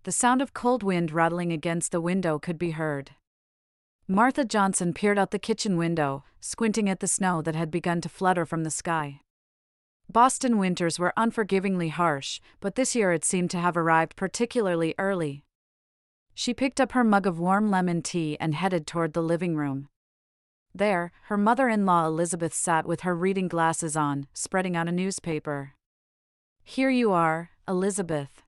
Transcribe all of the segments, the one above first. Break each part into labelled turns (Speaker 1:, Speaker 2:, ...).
Speaker 1: The sound of cold wind rattling against the window could be heard. Martha Johnson peered out the kitchen window, squinting at the snow that had begun to flutter from the sky. Boston winters were unforgivingly harsh, but this year it seemed to have arrived particularly early. She picked up her mug of warm lemon tea and headed toward the living room. There, her mother-in-law Elizabeth sat with her reading glasses on, spreading out a newspaper. "Here you are, Elizabeth.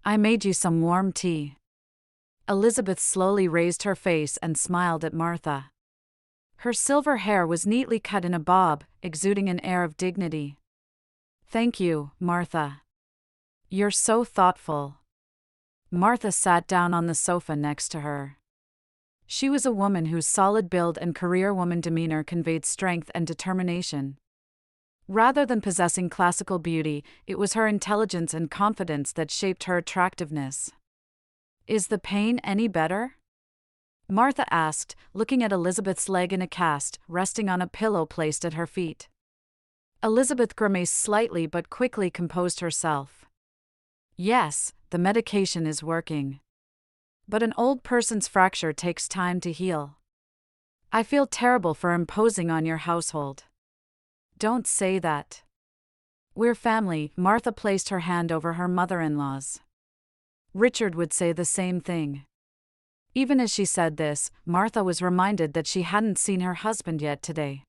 Speaker 1: I made you some warm tea." Elizabeth slowly raised her face and smiled at Martha. Her silver hair was neatly cut in a bob, exuding an air of dignity. "Thank you, Martha. You're so thoughtful." Martha sat down on the sofa next to her. She was a woman whose solid build and career-woman demeanor conveyed strength and determination. Rather than possessing classical beauty, it was her intelligence and confidence that shaped her attractiveness. "Is the pain any better?" Martha asked, looking at Elizabeth's leg in a cast, resting on a pillow placed at her feet. Elizabeth grimaced slightly but quickly composed herself. "Yes, the medication is working. But an old person's fracture takes time to heal. I feel terrible for imposing on your household." "Don't say that. We're family." Martha placed her hand over her mother-in-law's. "Richard would say the same thing." Even as she said this, Martha was reminded that she hadn't seen her husband yet today.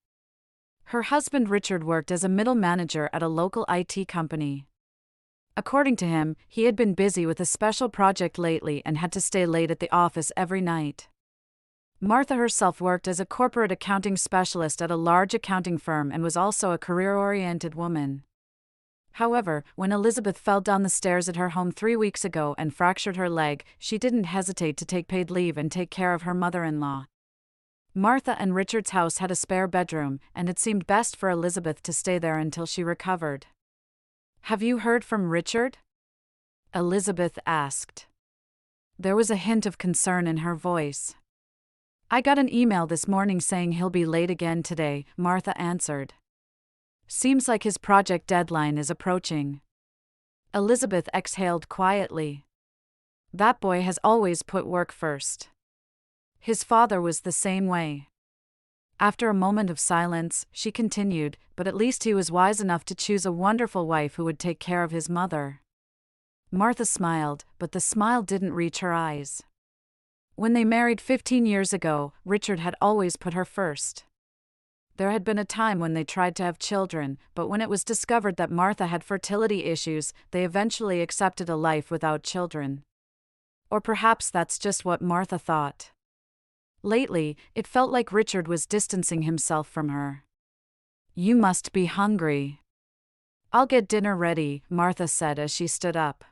Speaker 1: Her husband Richard worked as a middle manager at a local IT company. According to him, he had been busy with a special project lately and had to stay late at the office every night. Martha herself worked as a corporate accounting specialist at a large accounting firm and was also a career-oriented woman. However, when Elizabeth fell down the stairs at her home 3 weeks ago and fractured her leg, she didn't hesitate to take paid leave and take care of her mother-in-law. Martha and Richard's house had a spare bedroom, and it seemed best for Elizabeth to stay there until she recovered. "Have you heard from Richard?" Elizabeth asked. There was a hint of concern in her voice. "I got an email this morning saying he'll be late again today," Martha answered. "Seems like his project deadline is approaching." Elizabeth exhaled quietly. That boy has always put work first. His father was the same way. After a moment of silence, she continued, "But at least he was wise enough to choose a wonderful wife who would take care of his mother." Martha smiled, but the smile didn't reach her eyes. When they married 15 years ago, Richard had always put her first. There had been a time when they tried to have children, but when it was discovered that Martha had fertility issues, they eventually accepted a life without children. Or perhaps that's just what Martha thought. Lately, it felt like Richard was distancing himself from her. "You must be hungry." "I'll get dinner ready," Martha said as she stood up.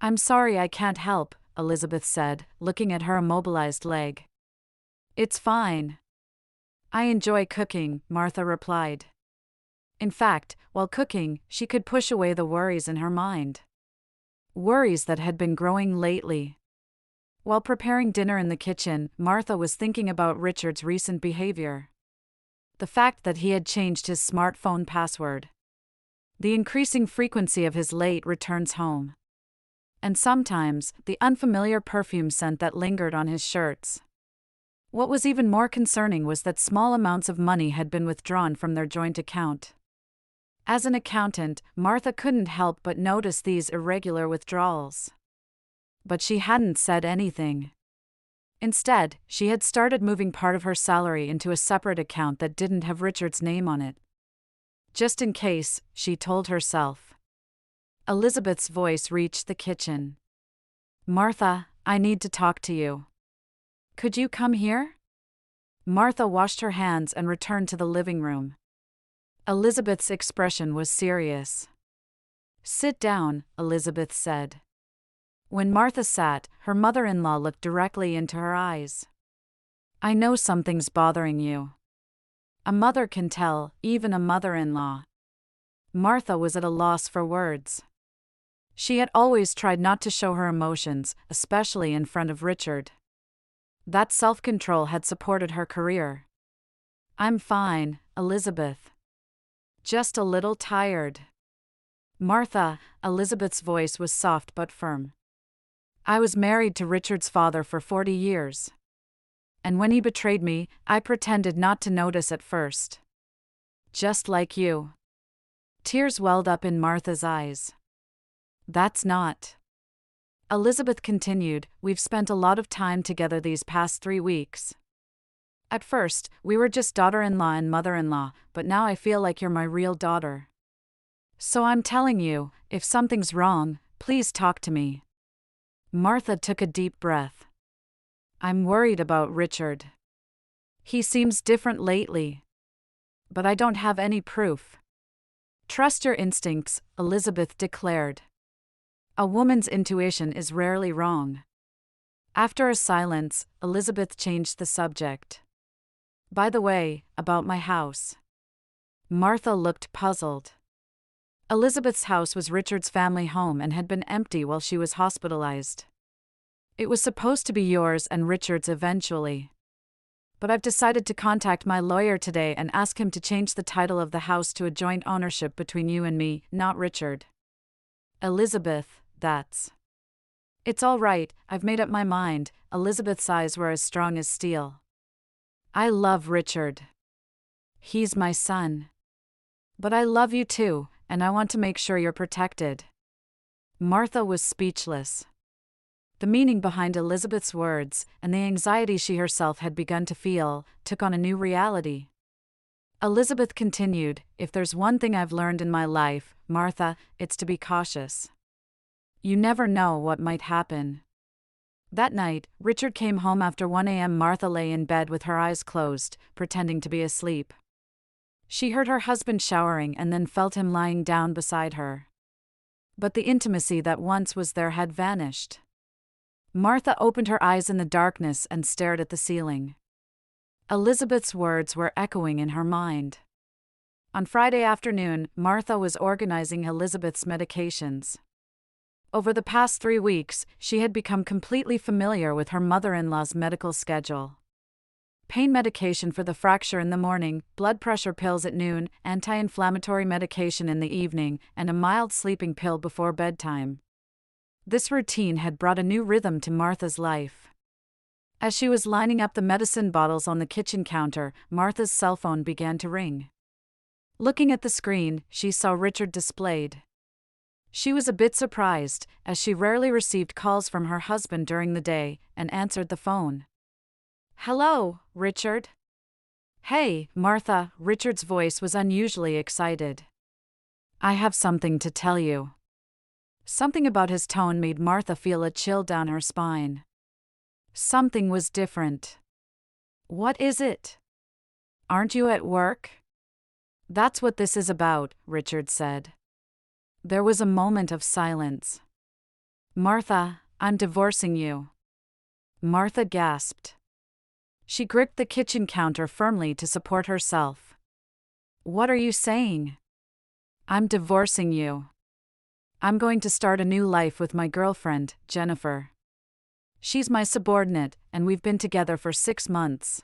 Speaker 1: "I'm sorry I can't help," Elizabeth said, looking at her immobilized leg. "It's fine. I enjoy cooking," Martha replied. In fact, while cooking, she could push away the worries in her mind. Worries that had been growing lately. While preparing dinner in the kitchen, Martha was thinking about Richard's recent behavior. The fact that he had changed his smartphone password. The increasing frequency of his late returns home. And sometimes, the unfamiliar perfume scent that lingered on his shirts. What was even more concerning was that small amounts of money had been withdrawn from their joint account. As an accountant, Martha couldn't help but notice these irregular withdrawals. But she hadn't said anything. Instead, she had started moving part of her salary into a separate account that didn't have Richard's name on it. Just in case, she told herself. Elizabeth's voice reached the kitchen. "Martha, I need to talk to you. Could you come here?" Martha washed her hands and returned to the living room. Elizabeth's expression was serious. "Sit down," Elizabeth said. When Martha sat, her mother-in-law looked directly into her eyes. "I know something's bothering you. A mother can tell, even a mother-in-law." Martha was at a loss for words. She had always tried not to show her emotions, especially in front of Richard. That self-control had supported her career. "I'm fine, Elizabeth. Just a little tired." "Martha," Elizabeth's voice was soft but firm. I was married to Richard's father for 40 years. And when he betrayed me, I pretended not to notice at first. Just like you. Tears welled up in Martha's eyes. That's not. Elizabeth continued, we've spent a lot of time together these past 3 weeks. At first, we were just daughter-in-law and mother-in-law, but now I feel like you're my real daughter. So I'm telling you, if something's wrong, please talk to me. Martha took a deep breath. I'm worried about Richard. He seems different lately. But I don't have any proof. Trust your instincts, Elizabeth declared. A woman's intuition is rarely wrong. After a silence, Elizabeth changed the subject. By the way, about my house. Martha looked puzzled. Elizabeth's house was Richard's family home and had been empty while she was hospitalized. It was supposed to be yours and Richard's eventually. But I've decided to contact my lawyer today and ask him to change the title of the house to a joint ownership between you and me, not Richard. Elizabeth, that's. It's all right, I've made up my mind. Elizabeth's eyes were as strong as steel. I love Richard. He's my son. But I love you too, and I want to make sure you're protected. Martha was speechless. The meaning behind Elizabeth's words, and the anxiety she herself had begun to feel, took on a new reality. Elizabeth continued, if there's one thing I've learned in my life, Martha, it's to be cautious. You never know what might happen. That night, Richard came home after 1 a.m. Martha lay in bed with her eyes closed, pretending to be asleep. She heard her husband showering and then felt him lying down beside her. But the intimacy that once was there had vanished. Martha opened her eyes in the darkness and stared at the ceiling. Elizabeth's words were echoing in her mind. On Friday afternoon, Martha was organizing Elizabeth's medications. Over the past 3 weeks, she had become completely familiar with her mother-in-law's medical schedule. Pain medication for the fracture in the morning, blood pressure pills at noon, anti-inflammatory medication in the evening, and a mild sleeping pill before bedtime. This routine had brought a new rhythm to Martha's life. As she was lining up the medicine bottles on the kitchen counter, Martha's cell phone began to ring. Looking at the screen, she saw Richard displayed. She was a bit surprised, as she rarely received calls from her husband during the day, and answered the phone. Hello, Richard. Hey, Martha. Richard's voice was unusually excited. I have something to tell you. Something about his tone made Martha feel a chill down her spine. Something was different. What is it? Aren't you at work? That's what this is about, Richard said. There was a moment of silence. Martha, I'm divorcing you. Martha gasped. She gripped the kitchen counter firmly to support herself. What are you saying? I'm divorcing you. I'm going to start a new life with my girlfriend, Jennifer. She's my subordinate, and we've been together for 6 months.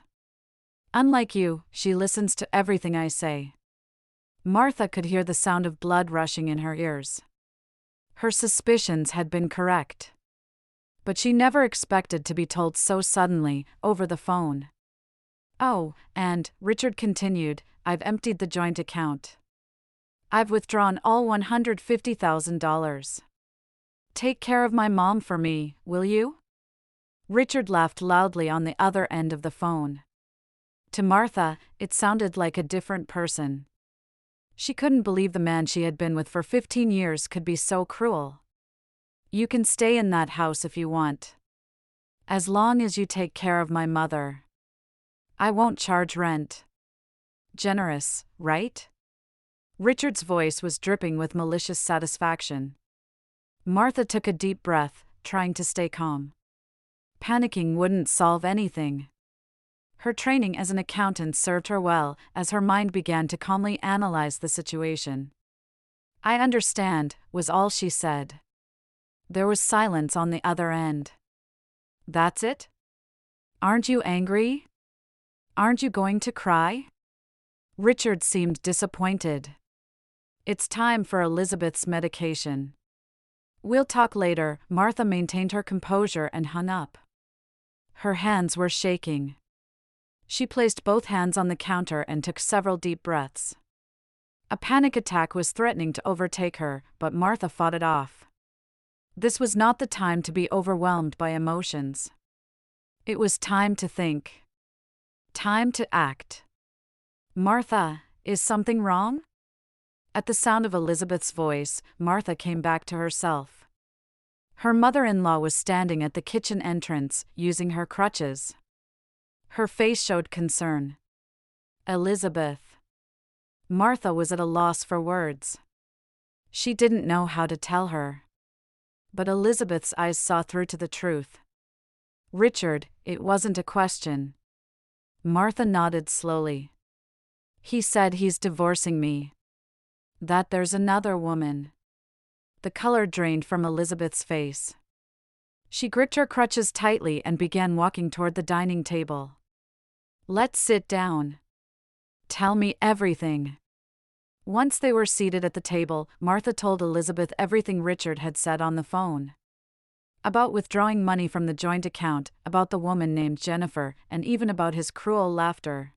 Speaker 1: Unlike you, she listens to everything I say. Martha could hear the sound of blood rushing in her ears. Her suspicions had been correct. But she never expected to be told so suddenly, over the phone. Oh, and, Richard continued, I've emptied the joint account. I've withdrawn all $150,000. Take care of my mom for me, will you? Richard laughed loudly on the other end of the phone. To Martha, it sounded like a different person. She couldn't believe the man she had been with for 15 years could be so cruel. You can stay in that house if you want. As long as you take care of my mother. I won't charge rent. Generous, right? Richard's voice was dripping with malicious satisfaction. Martha took a deep breath, trying to stay calm. Panicking wouldn't solve anything. Her training as an accountant served her well, as her mind began to calmly analyze the situation. I understand, was all she said. There was silence on the other end. That's it? Aren't you angry? Aren't you going to cry? Richard seemed disappointed. It's time for Elizabeth's medication. We'll talk later. Martha maintained her composure and hung up. Her hands were shaking. She placed both hands on the counter and took several deep breaths. A panic attack was threatening to overtake her, but Martha fought it off. This was not the time to be overwhelmed by emotions. It was time to think. Time to act. Martha, is something wrong? At the sound of Elizabeth's voice, Martha came back to herself. Her mother-in-law was standing at the kitchen entrance, using her crutches. Her face showed concern. Elizabeth. Martha was at a loss for words. She didn't know how to tell her. But Elizabeth's eyes saw through to the truth. Richard, it wasn't a question. Martha nodded slowly. He said he's divorcing me. That there's another woman. The color drained from Elizabeth's face. She gripped her crutches tightly and began walking toward the dining table. Let's sit down. Tell me everything. Once they were seated at the table, Martha told Elizabeth everything Richard had said on the phone. About withdrawing money from the joint account, about the woman named Jennifer, and even about his cruel laughter.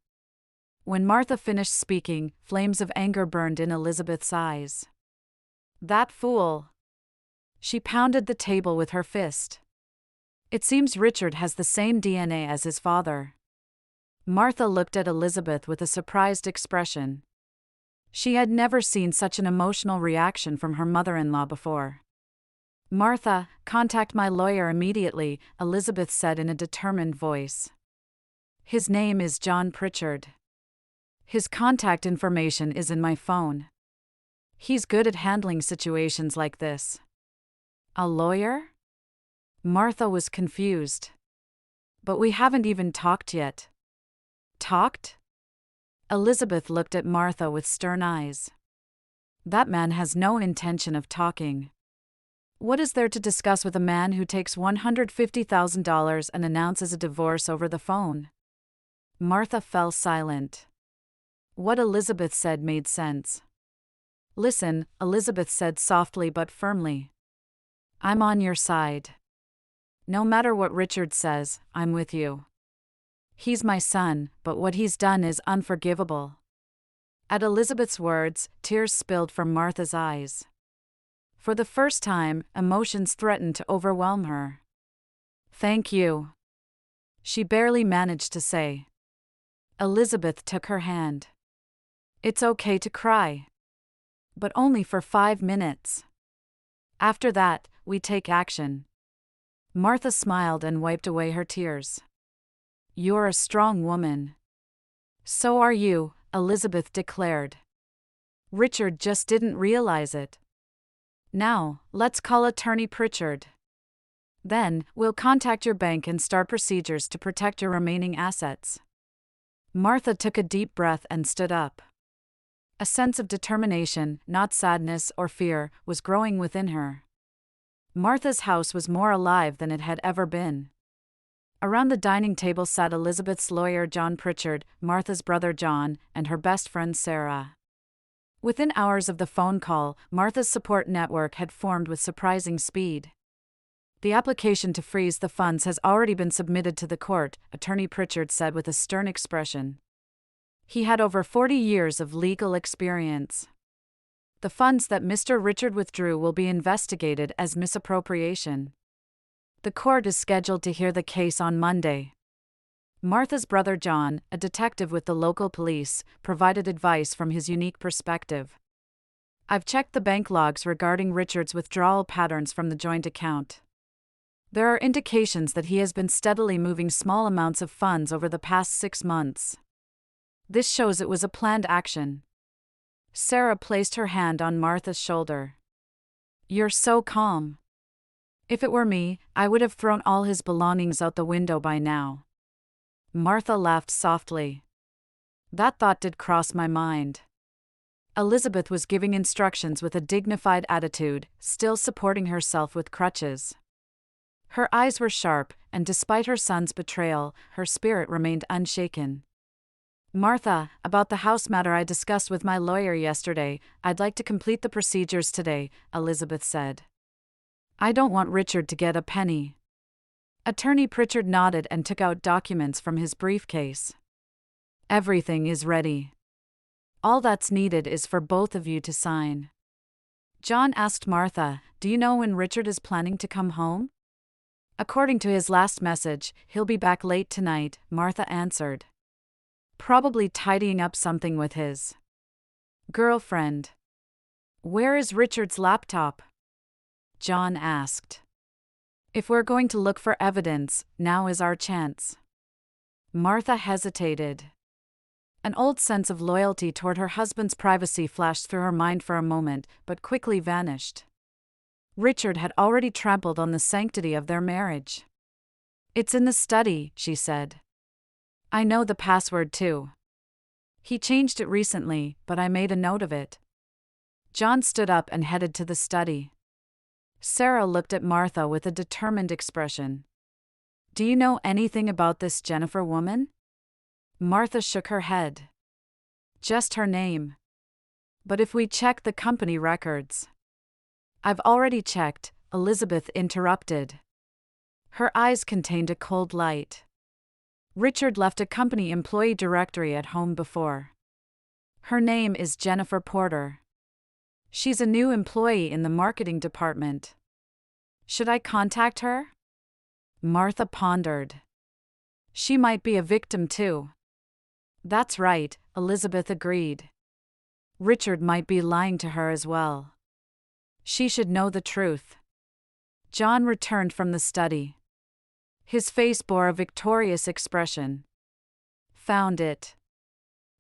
Speaker 1: When Martha finished speaking, flames of anger burned in Elizabeth's eyes. That fool! She pounded the table with her fist. It seems Richard has the same DNA as his father. Martha looked at Elizabeth with a surprised expression. She had never seen such an emotional reaction from her mother-in-law before. Martha, contact my lawyer immediately, Elizabeth said in a determined voice. His name is John Pritchard. His contact information is in my phone. He's good at handling situations like this. A lawyer? Martha was confused. But we haven't even talked yet. Talked? Elizabeth looked at Martha with stern eyes. That man has no intention of talking. What is there to discuss with a man who takes $150,000 and announces a divorce over the phone? Martha fell silent. What Elizabeth said made sense. Listen, Elizabeth said softly but firmly. I'm on your side. No matter what Richard says, I'm with you. He's my son, but what he's done is unforgivable. At Elizabeth's words, tears spilled from Martha's eyes. For the first time, emotions threatened to overwhelm her. Thank you. She barely managed to say. Elizabeth took her hand. It's okay to cry. But only for 5 minutes. After that, we take action. Martha smiled and wiped away her tears. You're a strong woman. So are you, Elizabeth declared. Richard just didn't realize it. Now, let's call Attorney Pritchard. Then, we'll contact your bank and start procedures to protect your remaining assets. Martha took a deep breath and stood up. A sense of determination, not sadness or fear, was growing within her. Martha's house was more alive than it had ever been. Around the dining table sat Elizabeth's lawyer John Pritchard, Martha's brother John, and her best friend Sarah. Within hours of the phone call, Martha's support network had formed with surprising speed. The application to freeze the funds has already been submitted to the court, Attorney Pritchard said with a stern expression. He had over 40 years of legal experience. The funds that Mr. Richard withdrew will be investigated as misappropriation. The court is scheduled to hear the case on Monday. Martha's brother John, a detective with the local police, provided advice from his unique perspective. I've checked the bank logs regarding Richard's withdrawal patterns from the joint account. There are indications that he has been steadily moving small amounts of funds over the past 6 months. This shows it was a planned action. Sarah placed her hand on Martha's shoulder. You're so calm. If it were me, I would have thrown all his belongings out the window by now. Martha laughed softly. That thought did cross my mind. Elizabeth was giving instructions with a dignified attitude, still supporting herself with crutches. Her eyes were sharp, and despite her son's betrayal, her spirit remained unshaken. Martha, about the house matter I discussed with my lawyer yesterday, I'd like to complete the procedures today, Elizabeth said. I don't want Richard to get a penny. Attorney Pritchard nodded and took out documents from his briefcase. Everything is ready. All that's needed is for both of you to sign. John asked Martha, "Do you know when Richard is planning to come home?" "According to his last message, he'll be back late tonight," Martha answered. "Probably tidying up something with his girlfriend." "Where is Richard's laptop?" John asked. "If we're going to look for evidence, now is our chance." Martha hesitated. An old sense of loyalty toward her husband's privacy flashed through her mind for a moment, but quickly vanished. Richard had already trampled on the sanctity of their marriage. "It's in the study," she said. "I know the password too. He changed it recently, but I made a note of it." John stood up and headed to the study. Sarah looked at Martha with a determined expression. "Do you know anything about this Jennifer woman?" Martha shook her head. "Just her name. But if we check the company records—" "I've already checked," Elizabeth interrupted. Her eyes contained a cold light. "Richard left a company employee directory at home before. Her name is Jennifer Porter. She's a new employee in the marketing department. Should I contact her?" Martha pondered. "She might be a victim too." "That's right," Elizabeth agreed. "Richard might be lying to her as well. She should know the truth." John returned from the study. His face bore a victorious expression. "Found it.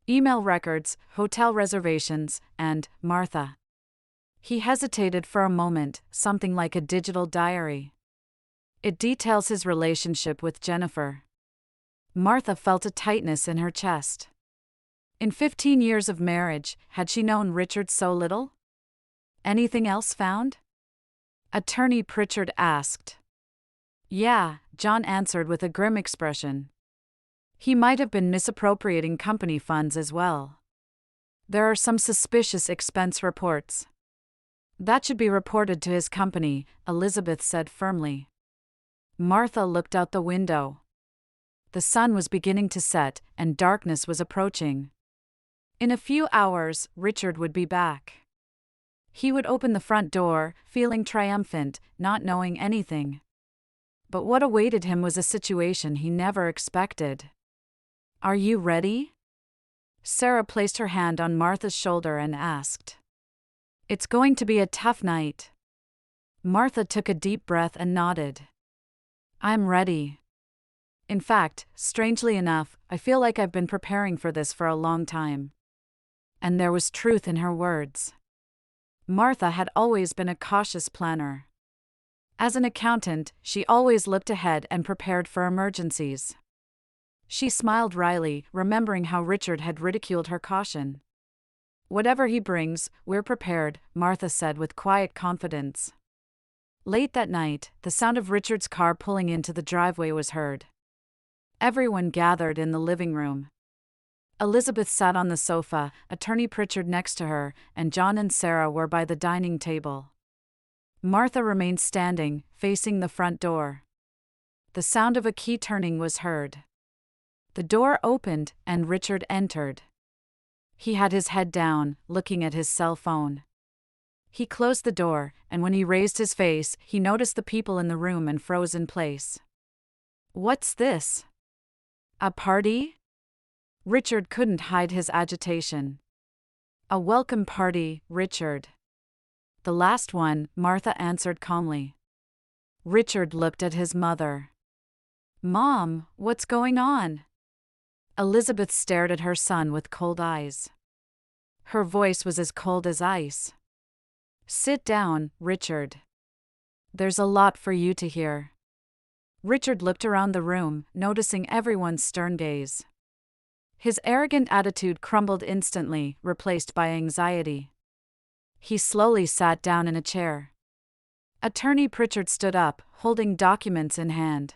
Speaker 1: Email records, hotel reservations, and Martha." He hesitated for a moment, something like a digital diary. "It details his relationship with Jennifer." Martha felt a tightness in her chest. In 15 years of marriage, had she known Richard so little? "Anything else found?" Attorney Pritchard asked. "Yeah," John answered with a grim expression. "He might have been misappropriating company funds as well. There are some suspicious expense reports." "That should be reported to his company," Elizabeth said firmly. Martha looked out the window. The sun was beginning to set, and darkness was approaching. In a few hours, Richard would be back. He would open the front door, feeling triumphant, not knowing anything. But what awaited him was a situation he never expected. "Are you ready?" Sarah placed her hand on Martha's shoulder and asked. "It's going to be a tough night." Martha took a deep breath and nodded. "I'm ready. In fact, strangely enough, I feel like I've been preparing for this for a long time." And there was truth in her words. Martha had always been a cautious planner. As an accountant, she always looked ahead and prepared for emergencies. She smiled wryly, remembering how Richard had ridiculed her caution. "Whatever he brings, we're prepared," Martha said with quiet confidence. Late that night, the sound of Richard's car pulling into the driveway was heard. Everyone gathered in the living room. Elizabeth sat on the sofa, Attorney Pritchard next to her, and John and Sarah were by the dining table. Martha remained standing, facing the front door. The sound of a key turning was heard. The door opened, and Richard entered. He had his head down, looking at his cell phone. He closed the door, and when he raised his face, he noticed the people in the room and froze in place. "What's this? A party?" Richard couldn't hide his agitation. "A welcome party, Richard." "The last one," Martha answered calmly. Richard looked at his mother. "Mom, what's going on?" Elizabeth stared at her son with cold eyes. Her voice was as cold as ice. "Sit down, Richard. There's a lot for you to hear." Richard looked around the room, noticing everyone's stern gaze. His arrogant attitude crumbled instantly, replaced by anxiety. He slowly sat down in a chair. Attorney Pritchard stood up, holding documents in hand.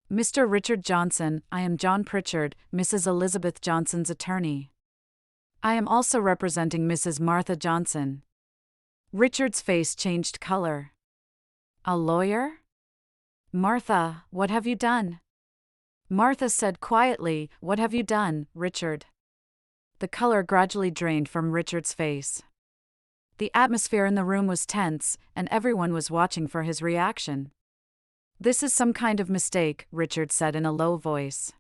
Speaker 1: "Mr. Richard Johnson, I am John Pritchard, Mrs. Elizabeth Johnson's attorney. I am also representing Mrs. Martha Johnson." Richard's face changed color. A lawyer? Martha, what have you done? Martha said quietly, "What have you done, Richard?" The color gradually drained from Richard's face. The atmosphere in the room was tense, and everyone was watching for his reaction. "This is some kind of mistake," Richard said in a low voice.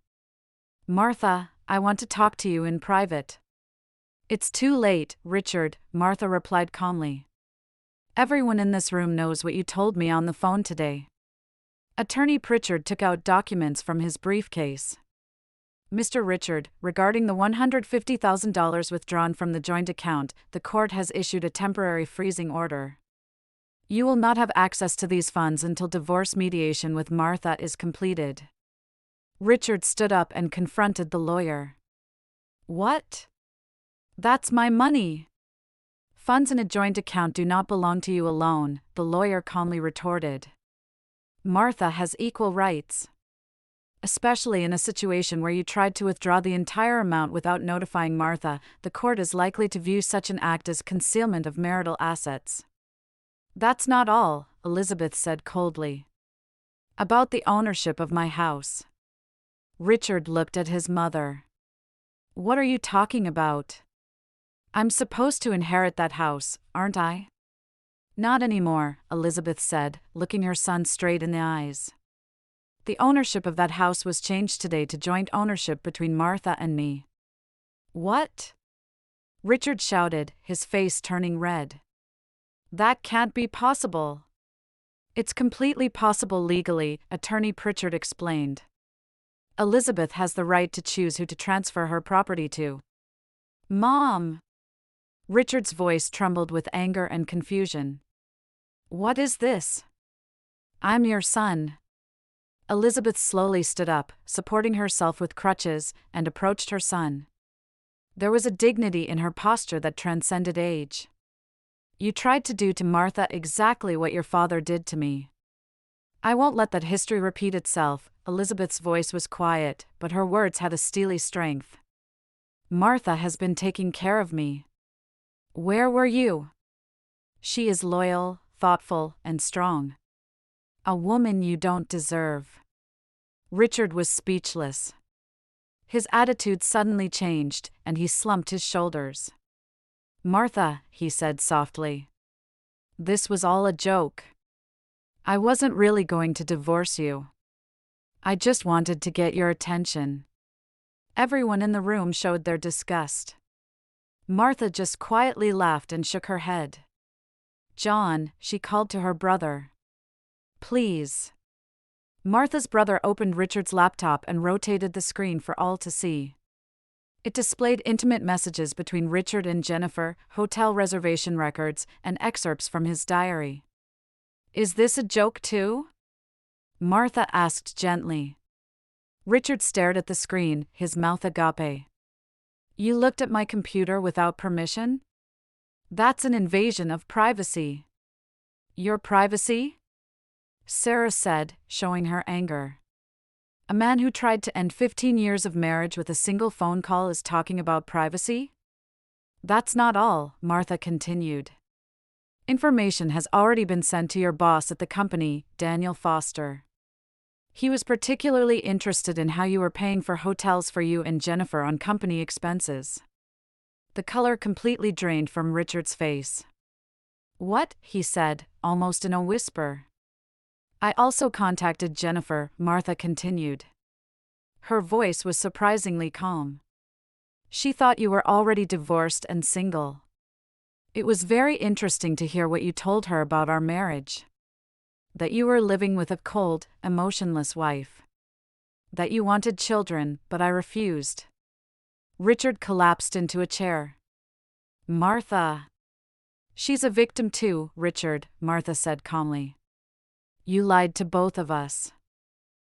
Speaker 1: "Martha, I want to talk to you in private." "It's too late, Richard," Martha replied calmly. "Everyone in this room knows what you told me on the phone today." Attorney Pritchard took out documents from his briefcase. "Mr. Richard, regarding the $150,000 withdrawn from the joint account, the court has issued a temporary freezing order. You will not have access to these funds until divorce mediation with Martha is completed." Richard stood up and confronted the lawyer. "What? That's my money." "Funds in a joint account do not belong to you alone," the lawyer calmly retorted. "Martha has equal rights. Especially in a situation where you tried to withdraw the entire amount without notifying Martha, the court is likely to view such an act as concealment of marital assets." "That's not all," Elizabeth said coldly. "About the ownership of my house." Richard looked at his mother. "What are you talking about? I'm supposed to inherit that house, aren't I?" "Not anymore," Elizabeth said, looking her son straight in the eyes. "The ownership of that house was changed today to joint ownership between Martha and me." "What?" Richard shouted, his face turning red. "That can't be possible." "It's completely possible legally," Attorney Pritchard explained. "Elizabeth has the right to choose who to transfer her property to." "Mom!" Richard's voice trembled with anger and confusion. "What is this?" "I'm your son." Elizabeth slowly stood up, supporting herself with crutches, and approached her son. There was a dignity in her posture that transcended age. "You tried to do to Martha exactly what your father did to me. I won't let that history repeat itself." Elizabeth's voice was quiet, but her words had a steely strength. "Martha has been taking care of me. Where were you? She is loyal, thoughtful, and strong. A woman you don't deserve." Richard was speechless. His attitude suddenly changed, and he slumped his shoulders. "Martha," he said softly. "This was all a joke. I wasn't really going to divorce you. I just wanted to get your attention." Everyone in the room showed their disgust. Martha just quietly laughed and shook her head. "John," she called to her brother. "Please." Martha's brother opened Richard's laptop and rotated the screen for all to see. It displayed intimate messages between Richard and Jennifer, hotel reservation records, and excerpts from his diary. "Is this a joke too?" Martha asked gently. Richard stared at the screen, his mouth agape. "You looked at my computer without permission? That's an invasion of privacy." "Your privacy?" Sarah said, showing her anger. "A man who tried to end 15 years of marriage with a single phone call is talking about privacy?" "That's not all," Martha continued. "Information has already been sent to your boss at the company, Daniel Foster. He was particularly interested in how you were paying for hotels for you and Jennifer on company expenses." The color completely drained from Richard's face. "What?" he said, almost in a whisper. "I also contacted Jennifer," Martha continued. Her voice was surprisingly calm. "She thought you were already divorced and single. It was very interesting to hear what you told her about our marriage. That you were living with a cold, emotionless wife. That you wanted children, but I refused." Richard collapsed into a chair. "Martha." "She's a victim too, Richard," Martha said calmly. "You lied to both of us.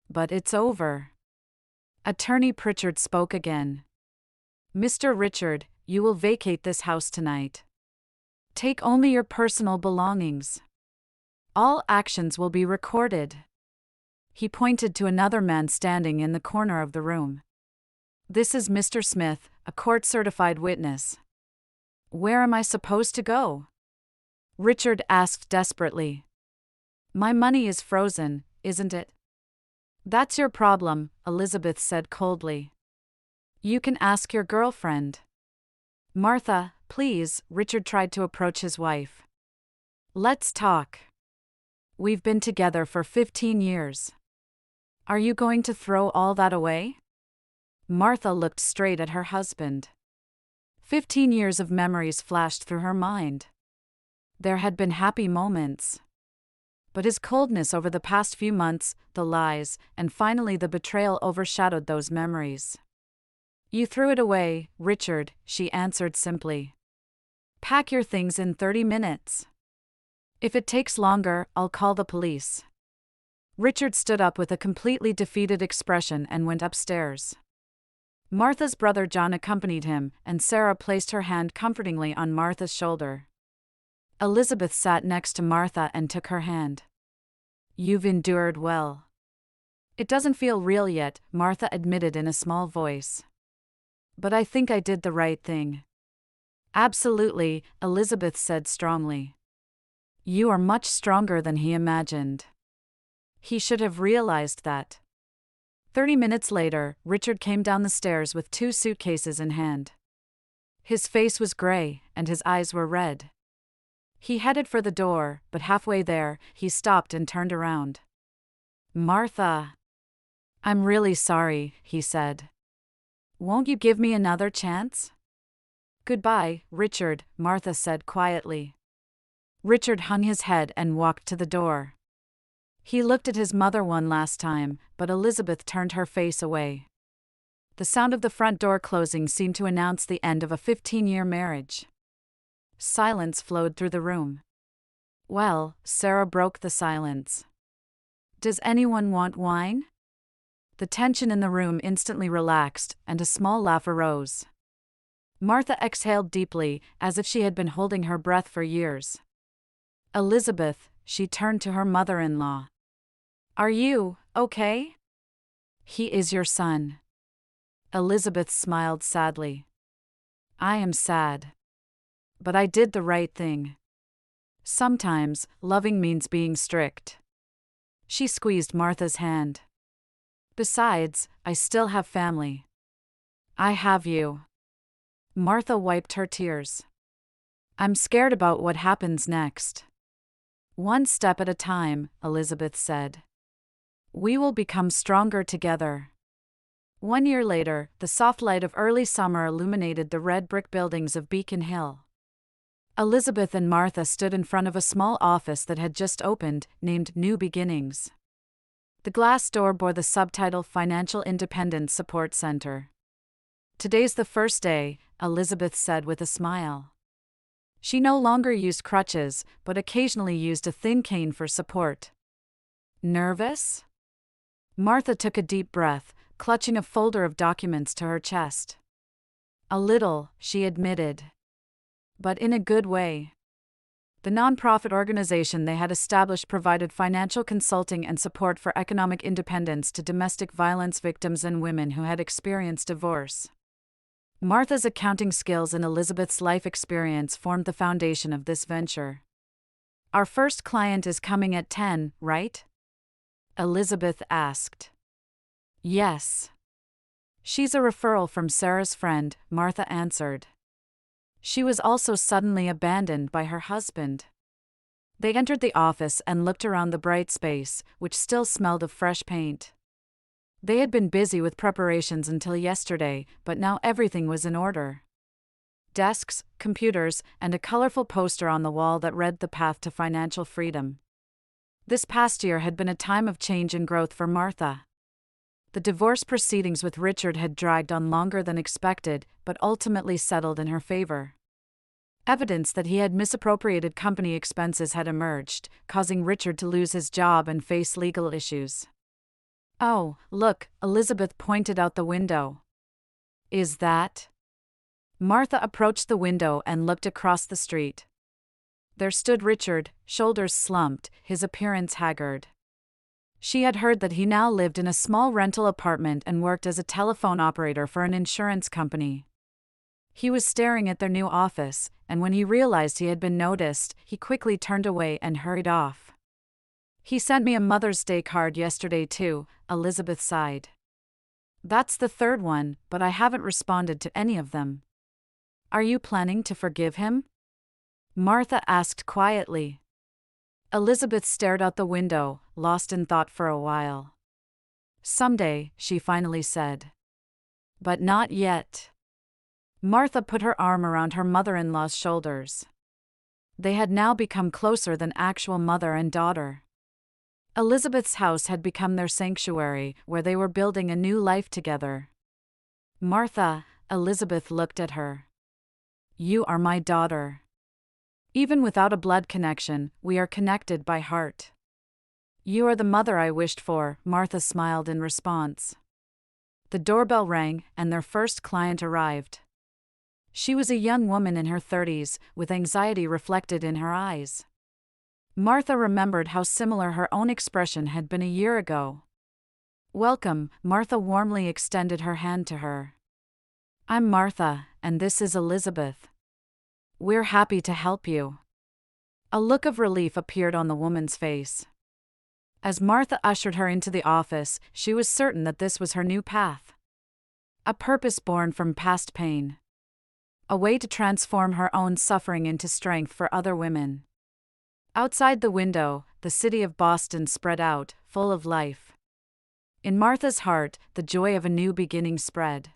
Speaker 1: But it's over." Attorney Pritchard spoke again. "Mr. Richard, you will vacate this house tonight. Take only your personal belongings. All actions will be recorded." He pointed to another man standing in the corner of the room. "This is Mr. Smith, a court-certified witness." "Where am I supposed to go?" Richard asked desperately. My money is frozen, isn't it? That's your problem, Elizabeth said coldly. You can ask your girlfriend. Martha, please, Richard tried to approach his wife. Let's talk. We've been together for 15 years. Are you going to throw all that away? Martha looked straight at her husband. 15 years of memories flashed through her mind. There had been happy moments. But his coldness over the past few months, the lies, and finally the betrayal overshadowed those memories. You threw it away, Richard, she answered simply. Pack your things in 30 minutes. If it takes longer, I'll call the police. Richard stood up with a completely defeated expression and went upstairs. Martha's brother John accompanied him, and Sarah placed her hand comfortingly on Martha's shoulder. Elizabeth sat next to Martha and took her hand. You've endured well. It doesn't feel real yet, Martha admitted in a small voice. But I think I did the right thing. Absolutely, Elizabeth said strongly. You are much stronger than he imagined. He should have realized that. 30 minutes later, Richard came down the stairs with 2 suitcases in hand. His face was gray, and his eyes were red. He headed for the door, but halfway there, he stopped and turned around. Martha. I'm really sorry, he said. Won't you give me another chance? Goodbye, Richard, Martha said quietly. Richard hung his head and walked to the door. He looked at his mother one last time, but Elizabeth turned her face away. The sound of the front door closing seemed to announce the end of a 15-year marriage. Silence flowed through the room. Well, Sarah broke the silence. Does anyone want wine? The tension in the room instantly relaxed, and a small laugh arose. Martha exhaled deeply, as if she had been holding her breath for years. Elizabeth, she turned to her mother-in-law. Are you okay? He is your son. Elizabeth smiled sadly. I am sad. But I did the right thing. Sometimes, loving means being strict. She squeezed Martha's hand. Besides, I still have family. I have you. Martha wiped her tears. I'm scared about what happens next. One step at a time, Elizabeth said. We will become stronger together. 1 year later, the soft light of early summer illuminated the red brick buildings of Beacon Hill. Elizabeth and Martha stood in front of a small office that had just opened, named New Beginnings. The glass door bore the subtitle Financial Independence Support Center. Today's the first day, Elizabeth said with a smile. She no longer used crutches, but occasionally used a thin cane for support. Nervous? Martha took a deep breath, clutching a folder of documents to her chest. A little, she admitted. But in a good way. The nonprofit organization they had established provided financial consulting and support for economic independence to domestic violence victims and women who had experienced divorce. Martha's accounting skills and Elizabeth's life experience formed the foundation of this venture. Our first client is coming at 10, right? Elizabeth asked. Yes. She's a referral from Sarah's friend, Martha answered. She was also suddenly abandoned by her husband. They entered the office and looked around the bright space, which still smelled of fresh paint. They had been busy with preparations until yesterday, but now everything was in order. Desks, computers, and a colorful poster on the wall that read The Path to Financial Freedom. This past year had been a time of change and growth for Martha. The divorce proceedings with Richard had dragged on longer than expected, but ultimately settled in her favor. Evidence that he had misappropriated company expenses had emerged, causing Richard to lose his job and face legal issues. Oh, look, Elizabeth pointed out the window. Is that? Martha approached the window and looked across the street. There stood Richard, shoulders slumped, his appearance haggard. She had heard that he now lived in a small rental apartment and worked as a telephone operator for an insurance company. He was staring at their new office, and when he realized he had been noticed, he quickly turned away and hurried off. He sent me a Mother's Day card yesterday too, Elizabeth sighed. That's the third one, but I haven't responded to any of them. Are you planning to forgive him? Martha asked quietly. Elizabeth stared out the window, lost in thought for a while. Someday, she finally said. But not yet. Martha put her arm around her mother-in-law's shoulders. They had now become closer than actual mother and daughter. Elizabeth's house had become their sanctuary, where they were building a new life together. Martha, Elizabeth looked at her. You are my daughter. Even without a blood connection, we are connected by heart. You are the mother I wished for, Martha smiled in response. The doorbell rang, and their first client arrived. She was a young woman in her 30s, with anxiety reflected in her eyes. Martha remembered how similar her own expression had been a year ago. Welcome, Martha warmly extended her hand to her. I'm Martha, and this is Elizabeth. We're happy to help you. A look of relief appeared on the woman's face. As Martha ushered her into the office, she was certain that this was her new path. A purpose born from past pain. A way to transform her own suffering into strength for other women. Outside the window, the city of Boston spread out, full of life. In Martha's heart, the joy of a new beginning spread.